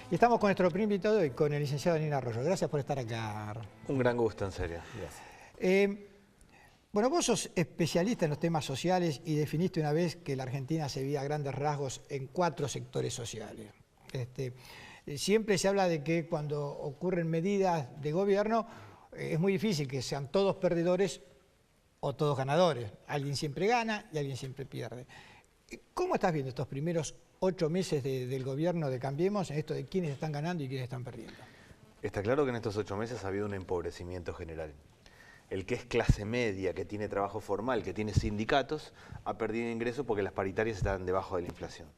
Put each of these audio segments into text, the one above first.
Y estamos con nuestro primer invitado y con el licenciado Daniel Arroyo. Gracias por estar acá. Un gran gusto, en serio. Gracias. Bueno, vos sos especialista en los temas sociales y definiste una vez que la Argentina se veía a grandes rasgos en 4 sectores sociales. Siempre se habla de que cuando ocurren medidas de gobierno es muy difícil que sean todos perdedores o todos ganadores. Alguien siempre gana y alguien siempre pierde. ¿Cómo estás viendo estos primeros 8 meses del gobierno de Cambiemos en esto de quiénes están ganando y quiénes están perdiendo? Está claro que en estos 8 meses ha habido un empobrecimiento general. El que es clase media, que tiene trabajo formal, que tiene sindicatos, ha perdido ingresos porque las paritarias están debajo de la inflación.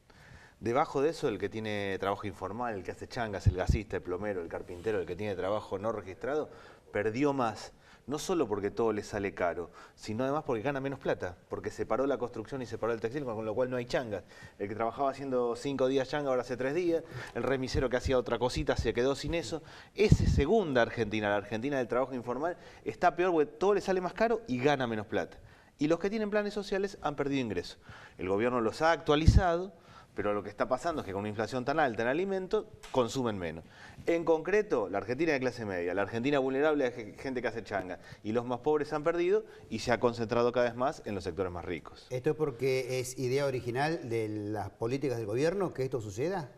Debajo de eso, el que tiene trabajo informal, el que hace changas, el gasista, el plomero, el carpintero, el que tiene trabajo no registrado, perdió más. No solo porque todo le sale caro, sino además porque gana menos plata, porque se paró la construcción y se paró el textil, con lo cual no hay changas. El que trabajaba haciendo 5 días changa ahora hace 3 días, el remisero que hacía otra cosita se quedó sin eso. Esa segunda Argentina, la Argentina del trabajo informal, está peor porque todo le sale más caro y gana menos plata. Y los que tienen planes sociales han perdido ingresos. El gobierno los ha actualizado, pero lo que está pasando es que con una inflación tan alta en alimentos, consumen menos. En concreto, la Argentina de clase media, la Argentina vulnerable de gente que hace changa, y los más pobres han perdido y se ha concentrado cada vez más en los sectores más ricos. ¿Esto es porque es idea original de las políticas del gobierno que esto suceda?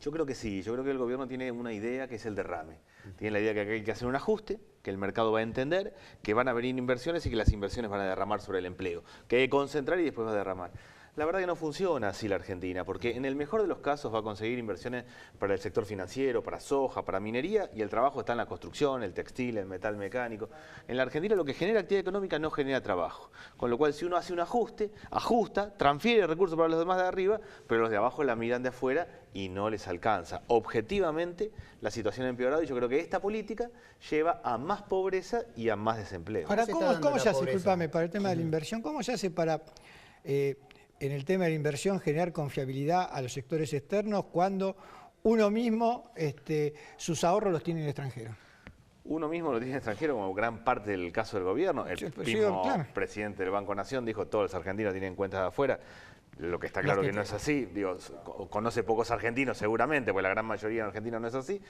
Yo creo que sí, yo creo que el gobierno tiene una idea que es el derrame. Tiene la idea que hay que hacer un ajuste, que el mercado va a entender, que van a venir inversiones y que las inversiones van a derramar sobre el empleo, que hay que concentrar y después va a derramar. La verdad que no funciona así la Argentina, porque en el mejor de los casos va a conseguir inversiones para el sector financiero, para soja, para minería, y el trabajo está en la construcción, el textil, el metal mecánico. En la Argentina lo que genera actividad económica no genera trabajo, con lo cual si uno hace un ajuste, ajusta, transfiere recursos para los demás de arriba, pero los de abajo la miran de afuera y no les alcanza. Objetivamente la situación ha empeorado y yo creo que esta política lleva a más pobreza y a más desempleo. Ahora, ¿cómo se hace, discúlpame, para el tema de la inversión, cómo se hace para... en el tema de la inversión, generar confiabilidad a los sectores externos cuando uno mismo sus ahorros los tiene en el extranjero? Uno mismo lo tiene en el extranjero como gran parte del caso del gobierno. El mismo presidente del Banco Nación dijo que todos los argentinos tienen cuentas de afuera. Lo que está claro que no es así. Digo, conoce pocos argentinos seguramente, porque la gran mayoría en Argentina no es así.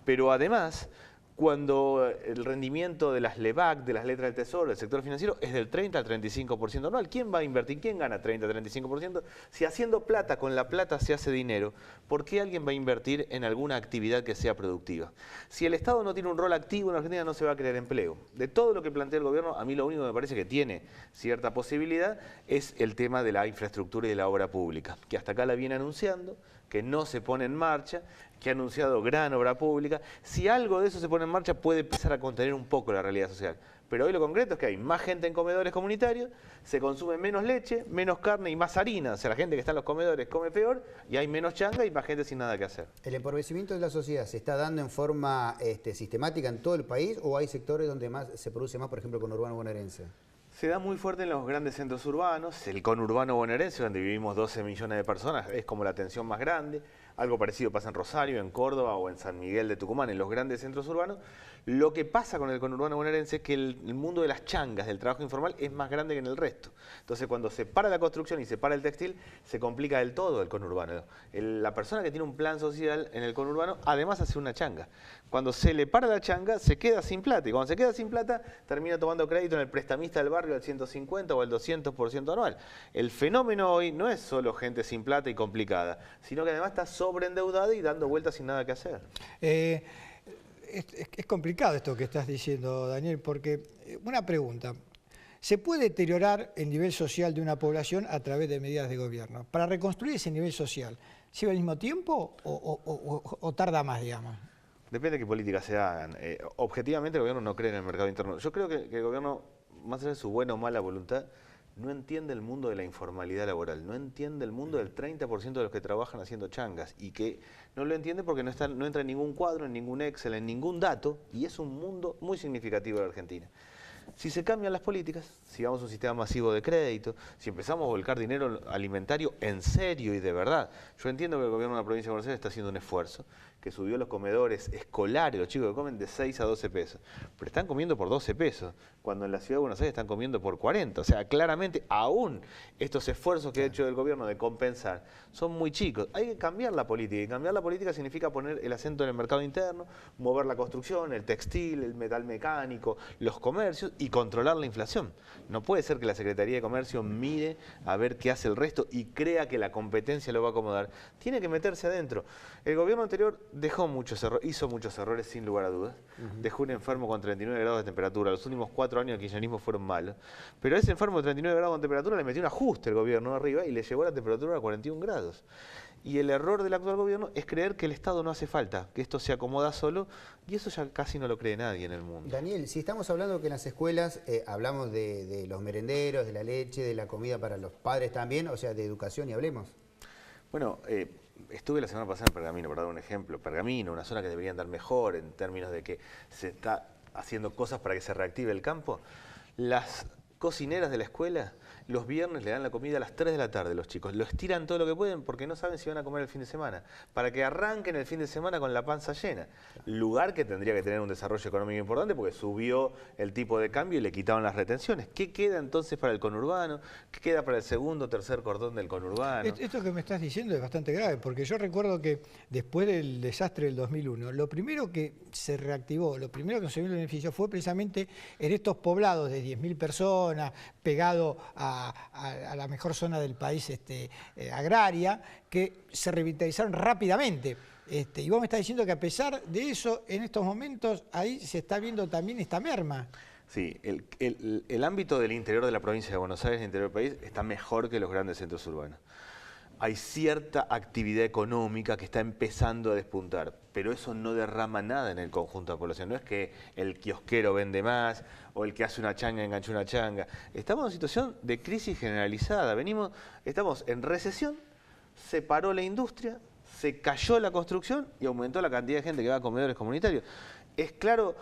Pero además, cuando el rendimiento de las LEVAC, de las letras del Tesoro, del sector financiero, es del 30 al 35% anual. ¿Quién va a invertir? ¿Quién gana 30 al 35%? Si haciendo plata, con la plata se hace dinero, ¿por qué alguien va a invertir en alguna actividad que sea productiva? Si el Estado no tiene un rol activo en Argentina, no se va a crear empleo. De todo lo que plantea el gobierno, a mí lo único que me parece que tiene cierta posibilidad es el tema de la infraestructura y de la obra pública, que hasta acá la viene anunciando, que no se pone en marcha, que ha anunciado gran obra pública. Si algo de eso se pone en marcha, puede empezar a contener un poco la realidad social. Pero hoy lo concreto es que hay más gente en comedores comunitarios, se consume menos leche, menos carne y más harina. O sea, la gente que está en los comedores come peor y hay menos changa y más gente sin nada que hacer. ¿El empobrecimiento de la sociedad se está dando en forma sistemática en todo el país o hay sectores donde se produce más, por ejemplo, conurbano bonaerense? Se da muy fuerte en los grandes centros urbanos, el conurbano bonaerense, donde vivimos 12 millones de personas, es como la tensión más grande. Algo parecido pasa en Rosario, en Córdoba o en San Miguel de Tucumán, en los grandes centros urbanos. Lo que pasa con el conurbano bonaerense es que el mundo de las changas, del trabajo informal, es más grande que en el resto. Entonces, cuando se para la construcción y se para el textil, se complica del todo el conurbano. La persona que tiene un plan social en el conurbano, además hace una changa. Cuando se le para la changa, se queda sin plata. Y cuando se queda sin plata, termina tomando crédito en el prestamista del barrio al 150 o al 200% anual. El fenómeno hoy no es solo gente sin plata y complicada, sino que además está sobreendeudada y dando vueltas sin nada que hacer. Es complicado esto que estás diciendo, Daniel, porque una pregunta. ¿Se puede deteriorar el nivel social de una población a través de medidas de gobierno? Para reconstruir ese nivel social, ¿lleva el mismo tiempo o tarda más, digamos? Depende de qué políticas se hagan. Objetivamente el gobierno no cree en el mercado interno. Yo creo que el gobierno, más allá de su buena o mala voluntad, no entiende el mundo de la informalidad laboral, no entiende el mundo del 30% de los que trabajan haciendo changas y que no lo entiende porque no entra en ningún cuadro, en ningún Excel, en ningún dato y es un mundo muy significativo de la Argentina. Si se cambian las políticas, si vamos a un sistema masivo de crédito, si empezamos a volcar dinero alimentario en serio y de verdad, yo entiendo que el gobierno de la provincia de Buenos Aires está haciendo un esfuerzo, que subió los comedores escolares, los chicos que comen de 6 a 12 pesos, pero están comiendo por 12 pesos, cuando en la ciudad de Buenos Aires están comiendo por 40. O sea, claramente aún estos esfuerzos que ha hecho el gobierno de compensar son muy chicos. Hay que cambiar la política, y cambiar la política significa poner el acento en el mercado interno, mover la construcción, el textil, el metal mecánico, los comercios y controlar la inflación. No puede ser que la Secretaría de Comercio mire a ver qué hace el resto y crea que la competencia lo va a acomodar. Tiene que meterse adentro. El gobierno anterior hizo muchos errores sin lugar a dudas. Dejó un enfermo con 39 grados de temperatura. Los últimos 4 años del kirchnerismo fueron malos. Pero a ese enfermo de 39 grados de temperatura le metió un ajuste el gobierno arriba y le llevó la temperatura a 41 grados. Y el error del actual gobierno es creer que el Estado no hace falta, que esto se acomoda solo, y eso ya casi no lo cree nadie en el mundo. Daniel, si estamos hablando que en las escuelas hablamos de los merenderos, de la leche, de la comida para los padres también, o sea, de educación, y hablemos. Bueno, estuve la semana pasada en Pergamino, para dar un ejemplo. Pergamino, una zona que debería andar mejor en términos de que se está haciendo cosas para que se reactive el campo. Las cocineras de la escuela los viernes le dan la comida a las 3 de la tarde los chicos. Lo estiran todo lo que pueden porque no saben si van a comer el fin de semana. Para que arranquen el fin de semana con la panza llena. Lugar que tendría que tener un desarrollo económico importante porque subió el tipo de cambio y le quitaron las retenciones. ¿Qué queda entonces para el conurbano? ¿Qué queda para el segundo o tercer cordón del conurbano? Esto que me estás diciendo es bastante grave porque yo recuerdo que después del desastre del 2001, lo primero que se reactivó, lo primero que se vio el beneficio fue precisamente en estos poblados de 10.000 personas, pegado a la mejor zona del país agraria, que se revitalizaron rápidamente. Y vos me estás diciendo que a pesar de eso, en estos momentos, ahí se está viendo también esta merma. Sí, el ámbito del interior de la provincia de Buenos Aires, el interior del país, está mejor que los grandes centros urbanos. Hay cierta actividad económica que está empezando a despuntar, pero eso no derrama nada en el conjunto de la población. No es que el kiosquero vende más o el que hace una changa enganchó una changa. Estamos en una situación de crisis generalizada. Estamos en recesión, se paró la industria, se cayó la construcción y aumentó la cantidad de gente que va a comedores comunitarios. Es claro...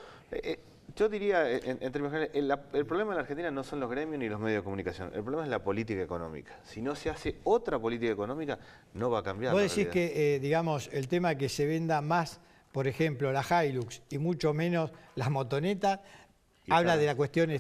yo diría, en términos generales, el problema en la Argentina no son los gremios ni los medios de comunicación. El problema es la política económica. Si no se hace otra política económica, no va a cambiar. Vos decís que, digamos, el tema de que se venda más, por ejemplo, la Hilux y mucho menos las motonetas, habla de la cuestión...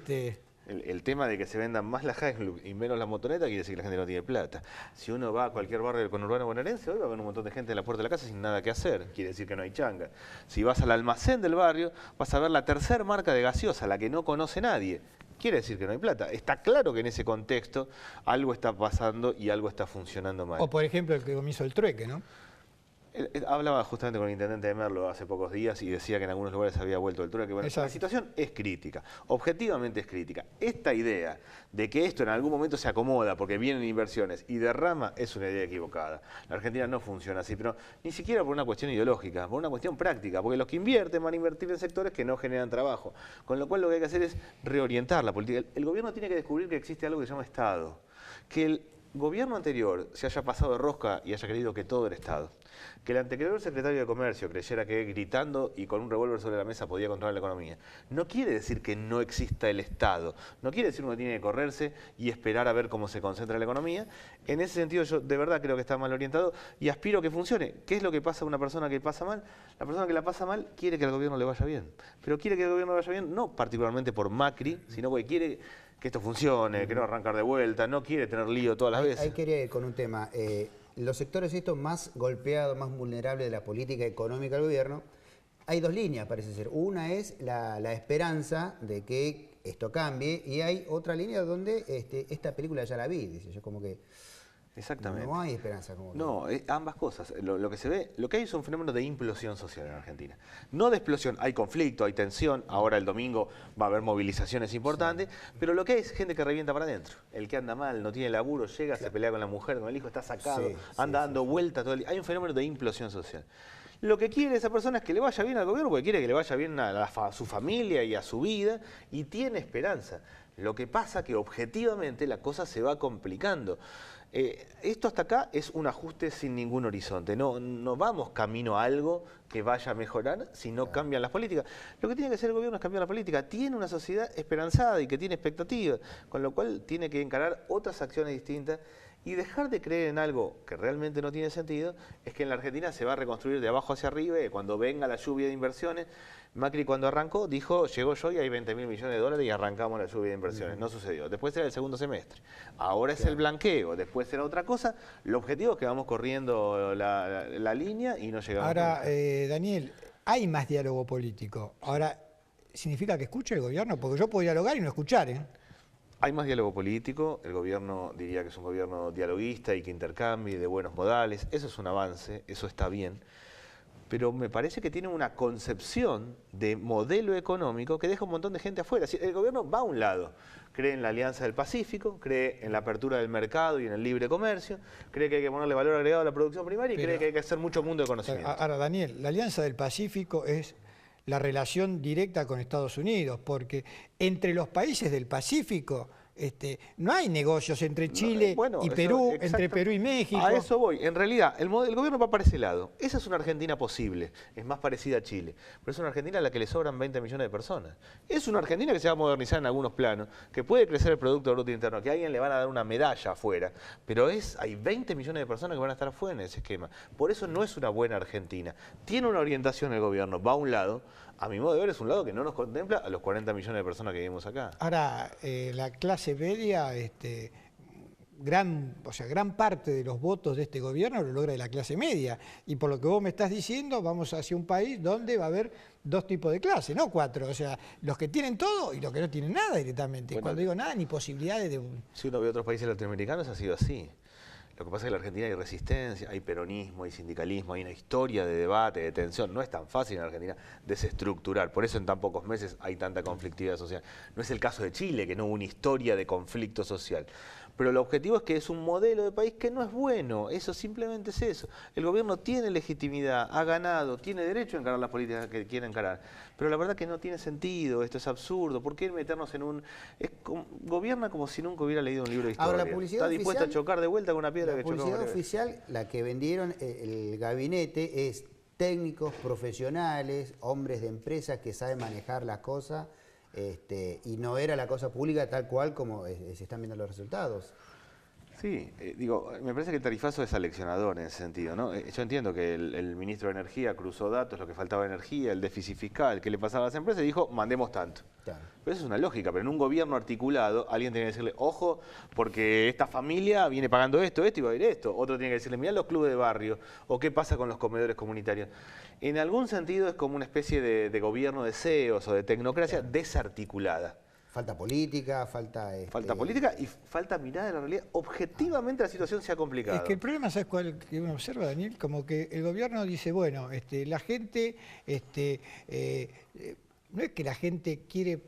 El tema de que se vendan más las Hilux y menos las motonetas quiere decir que la gente no tiene plata. Si uno va a cualquier barrio del conurbano bonaerense, hoy va a haber un montón de gente en la puerta de la casa sin nada que hacer. Quiere decir que no hay changa. Si vas al almacén del barrio, vas a ver la tercera marca de gaseosa, la que no conoce nadie. Quiere decir que no hay plata. Está claro que en ese contexto algo está pasando y algo está funcionando mal. O por ejemplo el que comienzo el trueque, ¿no? Hablaba justamente con el intendente de Merlo hace pocos días y decía que en algunos lugares había vuelto el trueque. Bueno, la situación es crítica, objetivamente es crítica. Esta idea de que esto en algún momento se acomoda porque vienen inversiones y derrama es una idea equivocada. La Argentina no funciona así, pero ni siquiera por una cuestión ideológica, por una cuestión práctica, porque los que invierten van a invertir en sectores que no generan trabajo. Con lo cual lo que hay que hacer es reorientar la política. El gobierno tiene que descubrir que existe algo que se llama Estado. Que el gobierno anterior se haya pasado de rosca y haya creído que todo era Estado. Que el anterior secretario de Comercio creyera que gritando y con un revólver sobre la mesa podía controlar la economía. No quiere decir que no exista el Estado. No quiere decir que uno tiene que correrse y esperar a ver cómo se concentra la economía. En ese sentido yo de verdad creo que está mal orientado y aspiro a que funcione. ¿Qué es lo que pasa a una persona que pasa mal? La persona que la pasa mal quiere que al gobierno le vaya bien. Pero quiere que el gobierno le vaya bien no particularmente por Macri, sino porque quiere que esto funcione, que no arrancar de vuelta, no quiere tener lío todas las veces. Ahí quería ir con un tema. Los sectores estos más golpeados, más vulnerables de la política económica del gobierno, hay dos líneas, parece ser. Una es la esperanza de que esto cambie y hay otra línea donde esta película ya la vi, dice yo, como que... Exactamente. No hay esperanza. Como que... No, ambas cosas. Lo que se ve, lo que hay es un fenómeno de implosión social en Argentina. No de explosión, hay conflicto, hay tensión, ahora el domingo va a haber movilizaciones importantes, pero lo que hay es gente que revienta para adentro. El que anda mal, no tiene laburo, llega, se pelea con la mujer, con el hijo, está sacado, anda dando vueltas todo el día. Hay un fenómeno de implosión social. Lo que quiere esa persona es que le vaya bien al gobierno porque quiere que le vaya bien a su familia y a su vida y tiene esperanza. Lo que pasa que objetivamente la cosa se va complicando. Esto hasta acá es un ajuste sin ningún horizonte. No vamos camino a algo que vaya a mejorar si no cambian las políticas. Lo que tiene que hacer el gobierno es cambiar la política. Tiene una sociedad esperanzada y que tiene expectativas, con lo cual tiene que encarar otras acciones distintas y dejar de creer en algo que realmente no tiene sentido, es que en la Argentina se va a reconstruir de abajo hacia arriba y cuando venga la lluvia de inversiones. Macri cuando arrancó dijo, llegó yo y hay 20.000 millones de dólares y arrancamos la lluvia de inversiones. No sucedió. Después era el segundo semestre. Ahora es el blanqueo, después era otra cosa. El objetivo es que vamos corriendo la línea y no llegamos. Ahora, Daniel, hay más diálogo político. Ahora, ¿significa que escuche el gobierno? Porque yo puedo dialogar y no escuchar, ¿eh? Hay más diálogo político, el gobierno diría que es un gobierno dialoguista y que intercambie de buenos modales. Eso es un avance, eso está bien. Pero me parece que tiene una concepción de modelo económico que deja un montón de gente afuera. El gobierno va a un lado, cree en la Alianza del Pacífico, cree en la apertura del mercado y en el libre comercio, cree que hay que ponerle valor agregado a la producción primaria y cree que hay que hacer mucho mundo de conocimiento. Ahora, Daniel, la Alianza del Pacífico es la relación directa con Estados Unidos, porque entre los países del Pacífico no hay negocios entre Chile y Perú, entre Perú y México. A eso voy. En realidad, el gobierno va para ese lado. Esa es una Argentina posible. Es más parecida a Chile. Pero es una Argentina a la que le sobran 20 millones de personas. Es una Argentina que se va a modernizar en algunos planos, que puede crecer el Producto Bruto Interno, que a alguien le van a dar una medalla afuera. Pero hay 20 millones de personas que van a estar afuera en ese esquema. Por eso no es una buena Argentina. Tiene una orientación el gobierno, va a un lado. A mi modo de ver es un lado que no nos contempla a los 40 millones de personas que vivimos acá. Ahora, la clase media, gran parte de los votos de este gobierno lo logra de la clase media. Y por lo que vos me estás diciendo, vamos hacia un país donde va a haber dos tipos de clase, no cuatro. O sea, los que tienen todo y los que no tienen nada directamente. Bueno, cuando digo nada, ni posibilidades de... Si uno ve otros países latinoamericanos, ha sido así. Lo que pasa es que en la Argentina hay resistencia, hay peronismo, hay sindicalismo, hay una historia de debate, de tensión. No es tan fácil en Argentina desestructurar. Por eso en tan pocos meses hay tanta conflictividad social. No es el caso de Chile, que no hubo una historia de conflicto social. Pero el objetivo es que es un modelo de país que no es bueno. Eso simplemente es eso. El gobierno tiene legitimidad, ha ganado, tiene derecho a encarar las políticas que quiere encarar. Pero la verdad que no tiene sentido, esto es absurdo. ¿Por qué meternos en un... gobierna como si nunca hubiera leído un libro de historia. Ahora, la publicidad está dispuesta a chocar de vuelta con una piedra que chocó. La publicidad oficial, la que vendieron el gabinete, es técnicos, profesionales, hombres de empresas que saben manejar las cosas. Y no era la cosa pública tal cual como se están viendo los resultados. Sí, me parece que el tarifazo es aleccionador en ese sentido, ¿no? Yo entiendo que el ministro de Energía cruzó datos, lo que faltaba de energía, el déficit fiscal, que le pasaba a las empresas y dijo, mandemos tanto. Claro. Pero eso es una lógica, pero en un gobierno articulado alguien tiene que decirle, ojo, porque esta familia viene pagando esto y va a ir esto. Otro tiene que decirle, mirá los clubes de barrio, o qué pasa con los comedores comunitarios. En algún sentido es como una especie de gobierno de CEOs o de tecnocracia desarticulada. Falta política, falta... Falta política y falta mirada de la realidad. Objetivamente la situación se ha complicado. Es que el problema, ¿sabes cuál que uno observa, Daniel? Como que el gobierno dice, bueno, la gente, no es que la gente quiere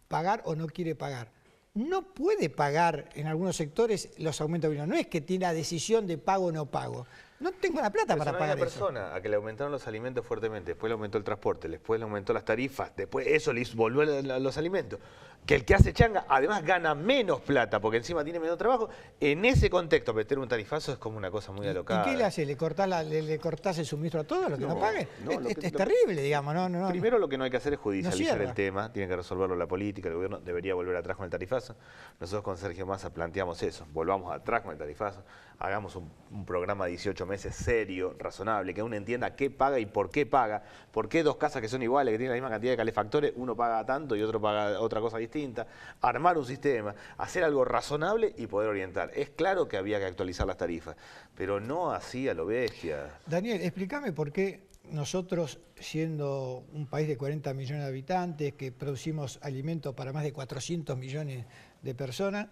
pagar o no quiere pagar. No puede pagar en algunos sectores los aumentos de no es que tiene la decisión de pago o no pago. No tengo la plata para pagar eso. Persona a que le aumentaron los alimentos fuertemente, después le aumentó el transporte, después le aumentó las tarifas, después eso le volvió los alimentos. Que el que hace changa además gana menos plata porque encima tiene menos trabajo. En ese contexto meter un tarifazo es como una cosa muy alocada. ¿Y qué le hace? ¿Le cortás el suministro a todos los que no paguen? Es terrible, digamos. No, primero lo que no hay que hacer es judicializar el tema, tiene que resolverlo la política, el gobierno debería volver atrás con el tarifazo. Nosotros con Sergio Massa planteamos eso, volvamos atrás con el tarifazo, hagamos un programa de 18 meses serio, razonable, que uno entienda qué paga y por qué paga, por qué dos casas que son iguales, que tienen la misma cantidad de calefactores, uno paga tanto y otro paga otra cosa distinta, armar un sistema, hacer algo razonable y poder orientar. Es claro que había que actualizar las tarifas, pero no así a lo bestia. Daniel, explícame por qué nosotros, siendo un país de 40 millones de habitantes, que producimos alimentos para más de 400 millones de personas,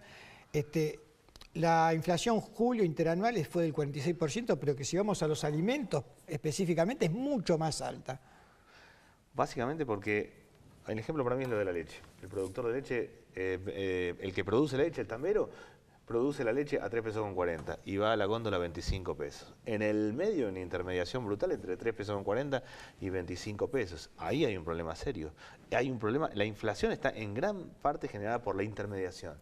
la inflación julio interanual fue del 46%, pero que si vamos a los alimentos específicamente es mucho más alta. Básicamente porque el ejemplo para mí es lo de la leche. El productor de leche, el que produce leche, el tambero, produce la leche a 3 pesos con 40 y va a la góndola a 25 pesos. En el medio hay una intermediación brutal entre 3 pesos con 40 y 25 pesos. Ahí hay un problema serio. Hay un problema, la inflación está en gran parte generada por la intermediación.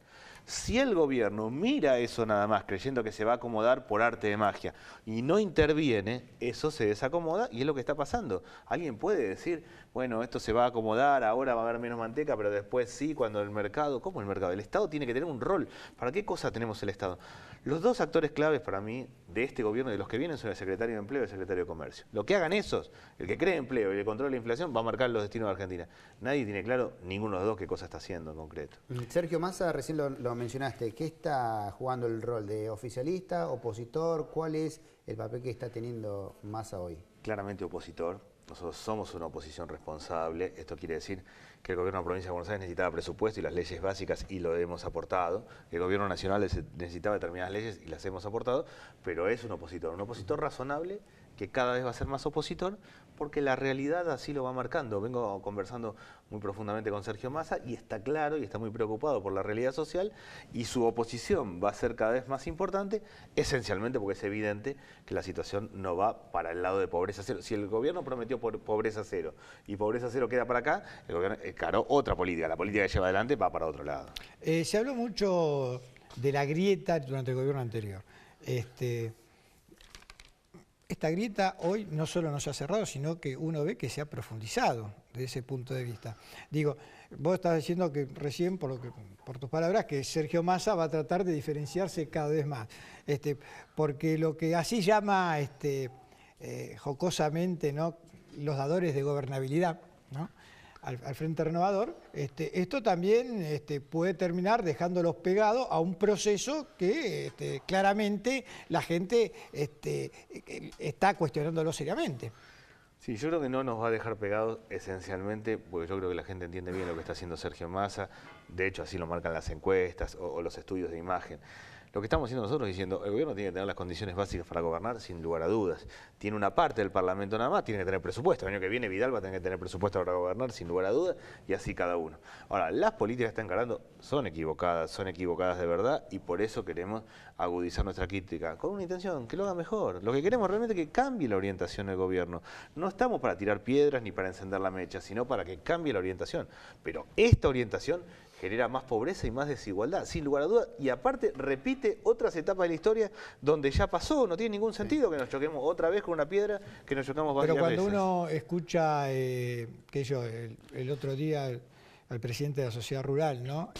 Si el gobierno mira eso nada más, creyendo que se va a acomodar por arte de magia, y no interviene, eso se desacomoda y es lo que está pasando. Alguien puede decir, bueno, esto se va a acomodar, ahora va a haber menos manteca, pero después sí, cuando el mercado... ¿Cómo el mercado? El Estado tiene que tener un rol. ¿Para qué cosa tenemos el Estado? Los dos actores claves para mí de este gobierno y de los que vienen son el secretario de Empleo y el secretario de Comercio. Lo que hagan esos, el que cree empleo y el control de la inflación, va a marcar los destinos de Argentina. Nadie tiene claro, ninguno de los dos, qué cosa está haciendo en concreto. Sergio Massa, recién lo mencionaste, ¿qué está jugando el rol de oficialista, opositor? ¿Cuál es el papel que está teniendo Massa hoy? Claramente opositor. Nosotros somos una oposición responsable. Esto quiere decir que el gobierno de la provincia de Buenos Aires necesitaba presupuesto y las leyes básicas y lo hemos aportado. El gobierno nacional necesitaba determinadas leyes y las hemos aportado, pero es un opositor razonable que cada vez va a ser más opositor porque la realidad así lo va marcando. Vengo conversando muy profundamente con Sergio Massa y está claro y está muy preocupado por la realidad social y su oposición va a ser cada vez más importante, esencialmente porque es evidente que la situación no va para el lado de pobreza cero. Si el gobierno prometió pobreza cero y pobreza cero queda para acá, el gobierno encaró otra política. La política que lleva adelante va para otro lado. Se habló mucho de la grieta durante el gobierno anterior. Esta grieta hoy no solo no se ha cerrado, sino que uno ve que se ha profundizado desde ese punto de vista. Digo, vos estabas diciendo que recién, por tus palabras, que Sergio Massa va a tratar de diferenciarse cada vez más. Porque lo que así llama jocosamente, ¿no?, los dadores de gobernabilidad, ¿no?, al Frente Renovador, esto también puede terminar dejándolos pegados a un proceso que claramente la gente está cuestionándolo seriamente. Sí, yo creo que no nos va a dejar pegados esencialmente, porque yo creo que la gente entiende bien lo que está haciendo Sergio Massa, de hecho así lo marcan las encuestas o los estudios de imagen. Lo que estamos haciendo nosotros diciendo, el gobierno tiene que tener las condiciones básicas para gobernar sin lugar a dudas. Tiene una parte del Parlamento nada más, tiene que tener presupuesto. El año que viene Vidal va a tener que tener presupuesto para gobernar sin lugar a dudas y así cada uno. Ahora, las políticas que está encarando son equivocadas de verdad y por eso queremos agudizar nuestra crítica con una intención, que lo haga mejor. Lo que queremos realmente es que cambie la orientación del gobierno. No estamos para tirar piedras ni para encender la mecha, sino para que cambie la orientación. Pero esta orientación genera más pobreza y más desigualdad, sin lugar a dudas, y aparte repite otras etapas de la historia donde ya pasó, no tiene ningún sentido que nos choquemos otra vez con una piedra, que nos chocamos varias veces. Pero cuando uno escucha, el otro día al presidente de la Sociedad Rural, ¿no?,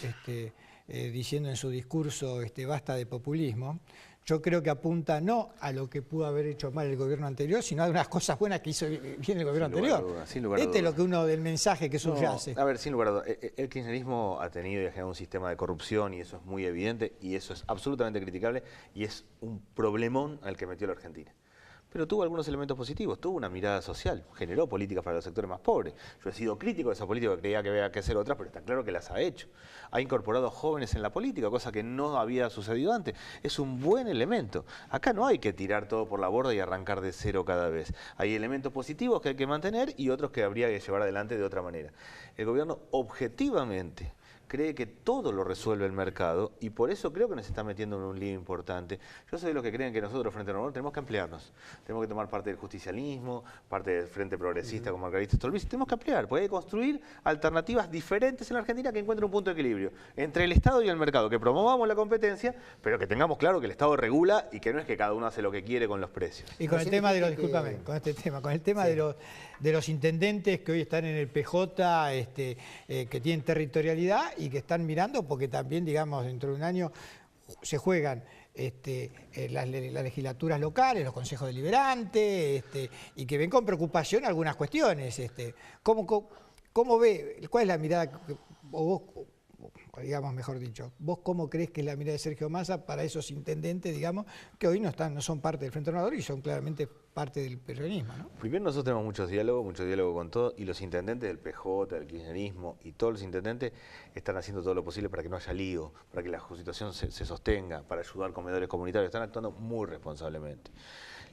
diciendo en su discurso, basta de populismo, yo creo que apunta no a lo que pudo haber hecho mal el gobierno anterior, sino a unas cosas buenas que hizo bien el gobierno anterior. Es lo que uno del mensaje que subyace. A ver, sin lugar a dudas, el kirchnerismo ha tenido y ha generado un sistema de corrupción y eso es muy evidente y eso es absolutamente criticable y es un problemón al que metió la Argentina. Pero tuvo algunos elementos positivos, tuvo una mirada social, generó políticas para los sectores más pobres. Yo he sido crítico de esa política, creía que había que hacer otras, pero está claro que las ha hecho. Ha incorporado jóvenes en la política, cosa que no había sucedido antes. Es un buen elemento. Acá no hay que tirar todo por la borda y arrancar de cero cada vez. Hay elementos positivos que hay que mantener y otros que habría que llevar adelante de otra manera. El gobierno objetivamente cree que todo lo resuelve el mercado y por eso creo que nos está metiendo en un lío importante. Yo soy de los que creen que nosotros, Frente Renovador, tenemos que ampliarnos. Tenemos que tomar parte del justicialismo, parte del Frente Progresista con Margarita Stolbizer. Tenemos que ampliar, porque hay que construir alternativas diferentes en la Argentina que encuentren un punto de equilibrio entre el Estado y el mercado, que promovamos la competencia, pero que tengamos claro que el Estado regula y que no es que cada uno hace lo que quiere con los precios. Y con el tema de los, discúlpame, con el tema sí, de los intendentes que hoy están en el PJ, que tienen territorialidad y que están mirando porque también, digamos, dentro de un año se juegan las legislaturas locales, los consejos deliberantes, y que ven con preocupación algunas cuestiones. ¿Cómo ve? ¿Cuál es la mirada, o vos, digamos, mejor dicho, vos cómo crees que es la mirada de Sergio Massa para esos intendentes, digamos, que hoy no son parte del Frente Renovador y son claramente parte del peronismo, ¿no? Primero, nosotros tenemos mucho diálogo con todo, y los intendentes del PJ, del kirchnerismo y todos los intendentes están haciendo todo lo posible para que no haya lío, para que la situación se sostenga, para ayudar comedores comunitarios, están actuando muy responsablemente.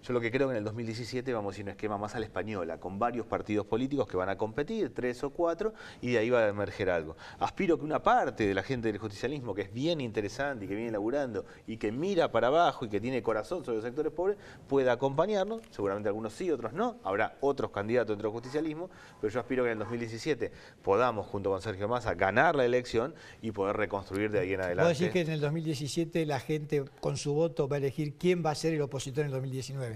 Yo lo que creo que en el 2017 vamos a ir a un esquema más a la española, con varios partidos políticos que van a competir, 3 o 4, y de ahí va a emerger algo. Aspiro que una parte de la gente del justicialismo, que es bien interesante y que viene laburando y que mira para abajo y que tiene corazón sobre los sectores pobres, pueda acompañarnos. Seguramente algunos sí, otros no. Habrá otros candidatos dentro del justicialismo, pero yo aspiro que en el 2017 podamos, junto con Sergio Massa, ganar la elección y poder reconstruir de ahí en adelante. ¿Vos decís que en el 2017 la gente con su voto va a elegir quién va a ser el opositor en el 2019?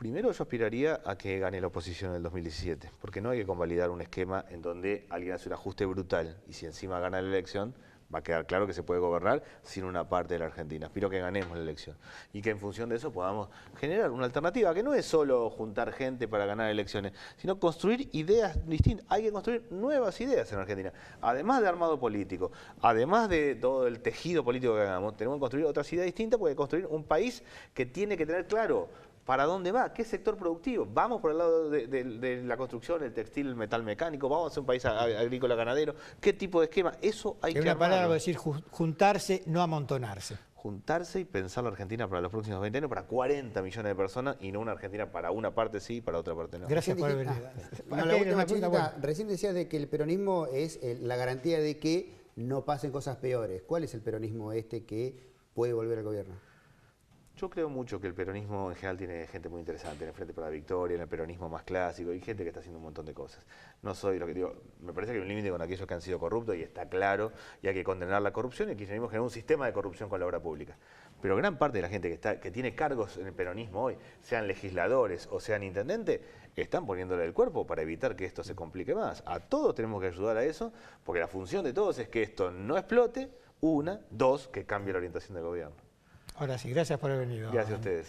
Primero yo aspiraría a que gane la oposición en el 2017, porque no hay que convalidar un esquema en donde alguien hace un ajuste brutal y si encima gana la elección, va a quedar claro que se puede gobernar sin una parte de la Argentina. Aspiro que ganemos la elección y que en función de eso podamos generar una alternativa, que no es solo juntar gente para ganar elecciones, sino construir ideas distintas. Hay que construir nuevas ideas en Argentina. Además de armado político, además de todo el tejido político que hagamos, tenemos que construir otras ideas distintas porque construir un país que tiene que tener claro ¿para dónde va? ¿Qué sector productivo? ¿Vamos por el lado de la construcción, el textil, el metal mecánico? ¿Vamos a ser un país agrícola ganadero? ¿Qué tipo de esquema? Eso hay que armarlo. En una palabra, decir juntarse, no amontonarse. Juntarse y pensar la Argentina para los próximos 20 años, para 40 millones de personas y no una Argentina para una parte sí y para otra parte no. Gracias por haber venido. La última chiquita, recién decías de que el peronismo es la garantía de que no pasen cosas peores. ¿Cuál es el peronismo que puede volver al gobierno? Yo creo mucho que el peronismo en general tiene gente muy interesante, en el Frente para la Victoria, en el peronismo más clásico, y gente que está haciendo un montón de cosas. No soy lo que digo, me parece que hay un límite con aquellos que han sido corruptos y está claro, y hay que condenar la corrupción, y el kirchnerismo genera un sistema de corrupción con la obra pública. Pero gran parte de la gente que tiene cargos en el peronismo hoy, sean legisladores o sean intendentes, están poniéndole el cuerpo para evitar que esto se complique más. A todos tenemos que ayudar a eso, porque la función de todos es que esto no explote, una, dos, que cambie la orientación del gobierno. Ahora sí, gracias por haber venido. Gracias a ustedes.